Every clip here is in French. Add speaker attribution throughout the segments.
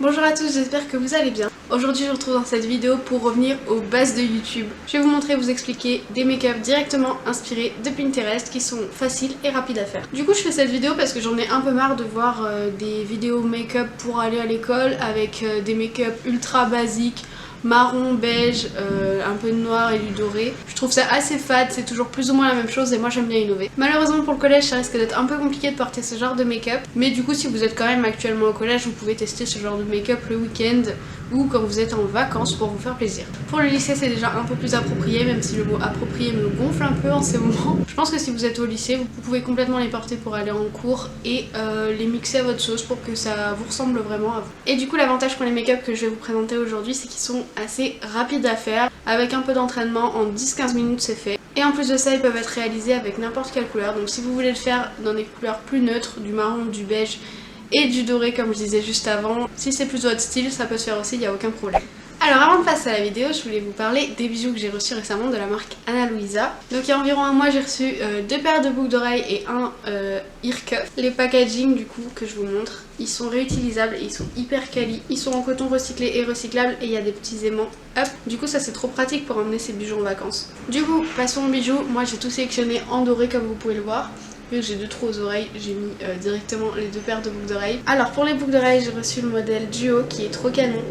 Speaker 1: Bonjour à tous, j'espère que vous allez bien. Aujourd'hui je vous retrouve dans cette vidéo pour revenir aux bases de YouTube. Je vais vous montrer, vous expliquer des make-up directement inspirés de Pinterest qui sont faciles et rapides à faire. Du coup je fais cette vidéo parce que j'en ai un peu marre de voir des vidéos make-up pour aller à l'école avec des make-up ultra basiques, marron, beige, un peu de noir et du doré. Je trouve ça assez fade, c'est toujours plus ou moins la même chose et moi j'aime bien innover. Malheureusement pour le collège ça risque d'être un peu compliqué de porter ce genre de make-up, mais du coup si vous êtes quand même actuellement au collège vous pouvez tester ce genre de make-up le week-end ou quand vous êtes en vacances pour vous faire plaisir. Pour le lycée c'est déjà un peu plus approprié, même si le mot approprié me gonfle un peu en ces moments. Je pense que si vous êtes au lycée vous pouvez complètement les porter pour aller en cours et les mixer à votre sauce pour que ça vous ressemble vraiment à vous. Et du coup l'avantage pour les make-up que je vais vous présenter aujourd'hui c'est qu'ils sont assez rapides à faire, avec un peu d'entraînement en 10-15 minutes c'est fait. Et en plus de ça ils peuvent être réalisés avec n'importe quelle couleur, donc si vous voulez le faire dans des couleurs plus neutres, du marron, du beige et du doré comme je disais juste avant, si c'est plus votre style ça peut se faire aussi, il n'y a aucun problème. Alors avant de passer à la vidéo, je voulais vous parler des bijoux que j'ai reçus récemment de la marque Ana Luisa. Donc il y a environ un mois j'ai reçu deux paires de boucles d'oreilles et un ear cuff. Les packaging du coup que je vous montre, ils sont réutilisables et ils sont hyper quali. Ils sont en coton recyclé et recyclable et il y a des petits aimants up. Du coup ça c'est trop pratique pour emmener ces bijoux en vacances. Du coup passons aux bijoux, moi j'ai tout sélectionné en doré comme vous pouvez le voir. Vu que j'ai deux trous aux oreilles, j'ai mis directement les deux paires de boucles d'oreilles. Alors pour les boucles d'oreilles j'ai reçu le modèle Duo qui est trop canon.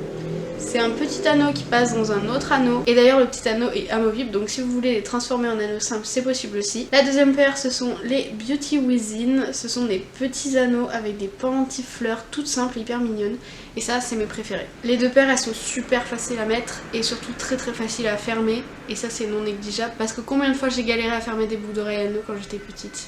Speaker 1: C'est un petit anneau qui passe dans un autre anneau. Et d'ailleurs le petit anneau est amovible, donc si vous voulez les transformer en anneau simple, c'est possible aussi. La deuxième paire, ce sont les Beauty Within. Ce sont des petits anneaux avec des pendentifs fleurs, toutes simples, hyper mignonnes. Et ça, c'est mes préférés. Les deux paires, elles sont super faciles à mettre et surtout très faciles à fermer. Et ça, c'est non négligeable parce que combien de fois j'ai galéré à fermer des boucles d'oreilles à anneaux quand j'étais petite.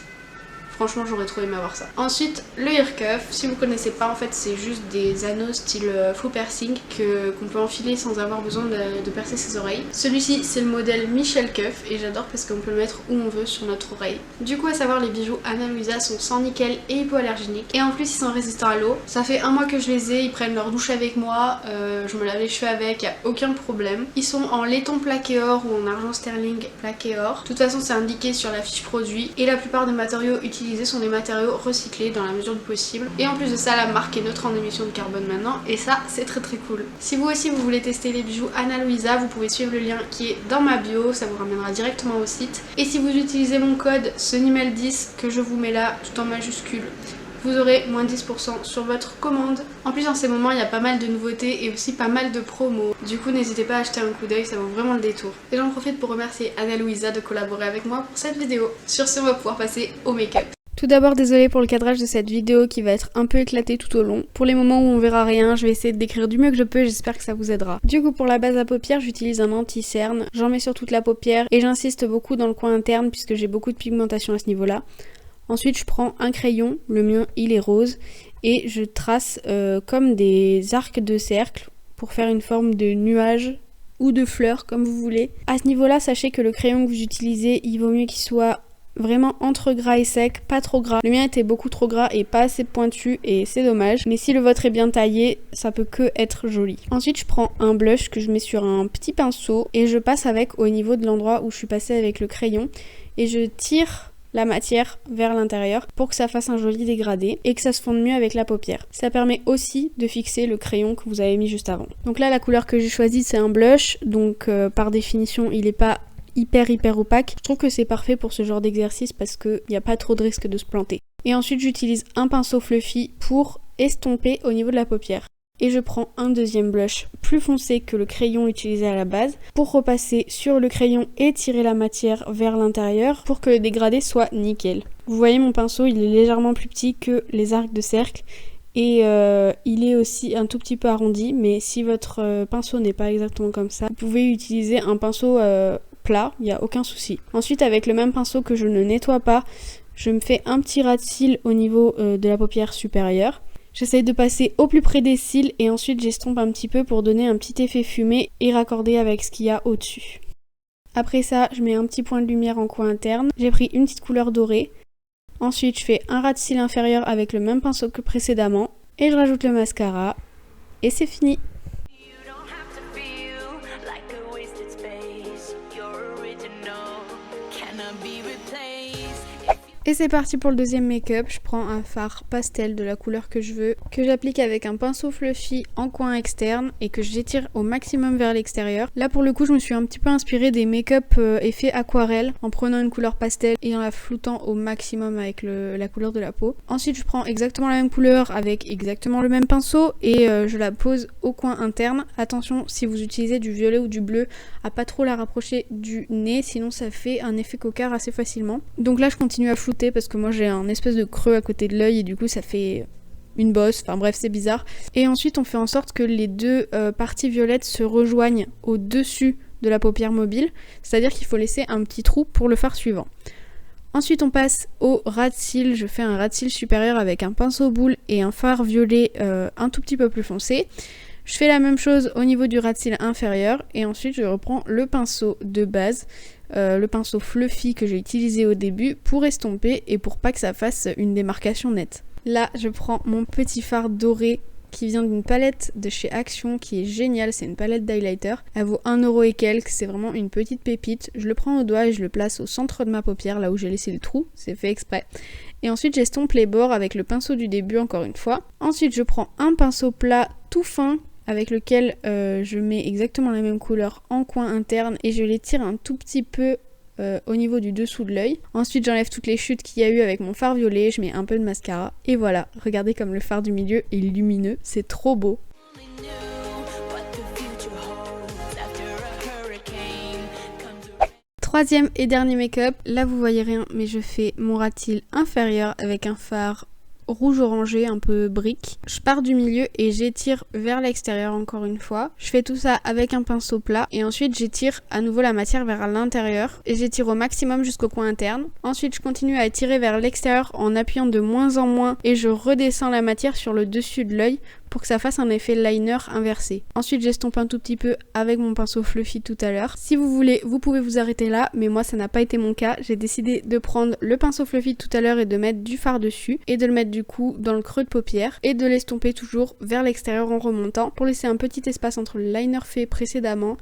Speaker 1: Franchement j'aurais trop aimé avoir ça. Ensuite le ear cuff, si vous connaissez pas en fait c'est juste des anneaux style faux piercing qu'on peut enfiler sans avoir besoin de percer ses oreilles. Celui-ci c'est le modèle Michel Cuff et j'adore parce qu'on peut le mettre où on veut sur notre oreille. Du coup à savoir les bijoux Ana Luisa sont sans nickel et hypoallergéniques et en plus ils sont résistants à l'eau. Ça fait un mois que je les ai, ils prennent leur douche avec moi, je me lave les cheveux avec, y a aucun problème. Ils sont en laiton plaqué or ou en argent sterling plaqué or. De toute façon c'est indiqué sur la fiche produit et la plupart des matériaux utilisés sont des matériaux recyclés dans la mesure du possible. Et en plus de ça, la marque est neutre en émissions de carbone maintenant et ça c'est très cool. Si vous aussi vous voulez tester les bijoux Ana Luisa, vous pouvez suivre le lien qui est dans ma bio, ça vous ramènera directement au site. Et si vous utilisez mon code SONIMEL10 que je vous mets là tout en majuscule, vous aurez moins 10% sur votre commande. En plus en ces moments il y a pas mal de nouveautés et aussi pas mal de promos. Du coup n'hésitez pas à acheter un coup d'œil, ça vaut vraiment le détour. Et j'en profite pour remercier Ana Luisa de collaborer avec moi pour cette vidéo. Sur ce on va pouvoir passer au make-up. Tout d'abord désolée pour le cadrage de cette vidéo qui va être un peu éclatée tout au long. Pour les moments où on verra rien, je vais essayer de décrire du mieux que je peux, j'espère que ça vous aidera. Du coup pour la base à paupières, j'utilise un anti-cerne. J'en mets sur toute la paupière et j'insiste beaucoup dans le coin interne puisque j'ai beaucoup de pigmentation à ce niveau-là. Ensuite je prends un crayon, le mien il est rose, et je trace comme des arcs de cercle pour faire une forme de nuage ou de fleurs comme vous voulez. À ce niveau-là, sachez que le crayon que vous utilisez, il vaut mieux qu'il soit vraiment entre gras et sec, pas trop gras. Le mien était beaucoup trop gras et pas assez pointu et c'est dommage. Mais si le vôtre est bien taillé, ça peut que être joli. Ensuite, je prends un blush que je mets sur un petit pinceau et je passe avec au niveau de l'endroit où je suis passée avec le crayon et je tire la matière vers l'intérieur pour que ça fasse un joli dégradé et que ça se fonde mieux avec la paupière. Ça permet aussi de fixer le crayon que vous avez mis juste avant. Donc là, la couleur que j'ai choisie, c'est un blush. Donc par définition, il n'est pas hyper opaque. Je trouve que c'est parfait pour ce genre d'exercice parce qu'il n'y a pas trop de risque de se planter. Et ensuite j'utilise un pinceau fluffy pour estomper au niveau de la paupière. Et je prends un deuxième blush plus foncé que le crayon utilisé à la base pour repasser sur le crayon et tirer la matière vers l'intérieur pour que le dégradé soit nickel. Vous voyez mon pinceau, il est légèrement plus petit que les arcs de cercle. Et il est aussi un tout petit peu arrondi, mais si votre pinceau n'est pas exactement comme ça, vous pouvez utiliser un pinceau plat, il n'y a aucun souci. Ensuite avec le même pinceau que je ne nettoie pas, je me fais un petit ras de cils au niveau de la paupière supérieure. J'essaye de passer au plus près des cils et ensuite j'estompe un petit peu pour donner un petit effet fumé et raccorder avec ce qu'il y a au-dessus. Après ça, je mets un petit point de lumière en coin interne. J'ai pris une petite couleur dorée. Ensuite, je fais un ras de cils inférieur avec le même pinceau que précédemment et je rajoute le mascara et c'est fini. Et c'est parti pour le deuxième make-up. Je prends un fard pastel de la couleur que je veux, que j'applique avec un pinceau fluffy en coin externe et que j'étire au maximum vers l'extérieur. Là pour le coup je me suis un petit peu inspirée des make-up effet aquarelle en prenant une couleur pastel et en la floutant au maximum avec la couleur de la peau. Ensuite je prends exactement la même couleur avec exactement le même pinceau et je la pose au coin interne. Attention, si vous utilisez du violet ou du bleu, à pas trop la rapprocher du nez, sinon ça fait un effet coquard assez facilement. Donc là je continue à flouter parce que moi j'ai un espèce de creux à côté de l'œil et du coup ça fait une bosse, enfin bref c'est bizarre. Et ensuite on fait en sorte que les deux parties violettes se rejoignent au dessus de la paupière mobile, c'est-à-dire qu'il faut laisser un petit trou pour le fard suivant. Ensuite on passe au ras de cils. Je fais un ras de cils supérieur avec un pinceau boule et un fard violet un tout petit peu plus foncé. Je fais la même chose au niveau du ras de cils inférieur et ensuite je reprends le pinceau de base, le pinceau fluffy que j'ai utilisé au début pour estomper et pour pas que ça fasse une démarcation nette. Là je prends mon petit fard doré qui vient d'une palette de chez Action qui est géniale, c'est une palette d'highlighter. Elle vaut 1€ et quelques, c'est vraiment une petite pépite. Je le prends au doigt et je le place au centre de ma paupière, là où j'ai laissé le trou, c'est fait exprès. Et ensuite j'estompe les bords avec le pinceau du début encore une fois. Ensuite je prends un pinceau plat tout fin avec lequel je mets exactement la même couleur en coin interne et je l'étire un tout petit peu au niveau du dessous de l'œil. Ensuite j'enlève toutes les chutes qu'il y a eu avec mon fard violet, je mets un peu de mascara et voilà, regardez comme le fard du milieu est lumineux, c'est trop beau. Troisième et dernier make-up, là vous voyez rien mais je fais mon ras de cils inférieur avec un fard rouge orangé un peu brique. Je pars du milieu et j'étire vers l'extérieur encore une fois. Je fais tout ça avec un pinceau plat et ensuite j'étire à nouveau la matière vers l'intérieur et j'étire au maximum jusqu'au coin interne. Ensuite je continue à étirer vers l'extérieur en appuyant de moins en moins et je redescends la matière sur le dessus de l'œil pour que ça fasse un effet liner inversé. Ensuite j'estompe un tout petit peu avec mon pinceau fluffy tout à l'heure. Si vous voulez, vous pouvez vous arrêter là, mais moi ça n'a pas été mon cas. J'ai décidé de prendre le pinceau fluffy tout à l'heure et de mettre du fard dessus et de le mettre du coup dans le creux de paupière et de l'estomper toujours vers l'extérieur en remontant pour laisser un petit espace entre le liner fait précédemment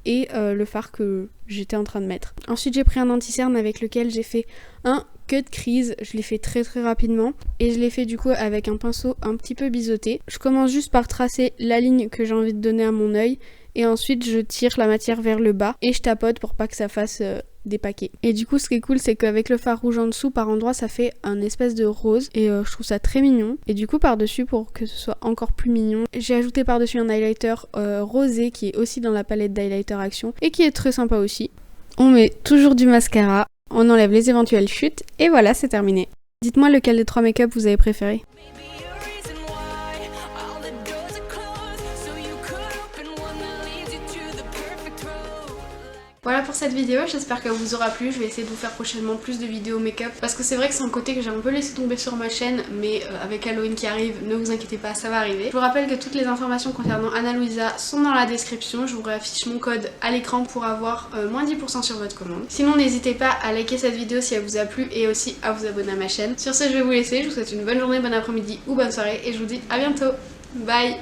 Speaker 1: et le fard que j'étais en train de mettre. Ensuite j'ai pris un anti-cerne avec lequel j'ai fait un cut crease, je l'ai fait très rapidement et je l'ai fait du coup avec un pinceau un petit peu biseauté. Je commence juste par tracer la ligne que j'ai envie de donner à mon œil et ensuite je tire la matière vers le bas et je tapote pour pas que ça fasse des paquets. Et du coup ce qui est cool c'est qu'avec le fard rouge en dessous par endroits ça fait un espèce de rose et je trouve ça très mignon. Et du coup par dessus pour que ce soit encore plus mignon, j'ai ajouté par dessus un highlighter rosé qui est aussi dans la palette d'highlighter Action et qui est très sympa aussi. On met toujours du mascara, on enlève les éventuelles chutes et voilà c'est terminé. Dites-moi lequel des 3 make-up vous avez préféré. Voilà pour cette vidéo, j'espère qu'elle vous aura plu. Je vais essayer de vous faire prochainement plus de vidéos make-up parce que c'est vrai que c'est un côté que j'ai un peu laissé tomber sur ma chaîne, mais avec Halloween qui arrive, ne vous inquiétez pas, ça va arriver. Je vous rappelle que toutes les informations concernant Ana Luisa sont dans la description. Je vous réaffiche mon code à l'écran pour avoir moins 10% sur votre commande. Sinon n'hésitez pas à liker cette vidéo si elle vous a plu et aussi à vous abonner à ma chaîne. Sur ce je vais vous laisser, je vous souhaite une bonne journée, bon après-midi ou bonne soirée et je vous dis à bientôt. Bye.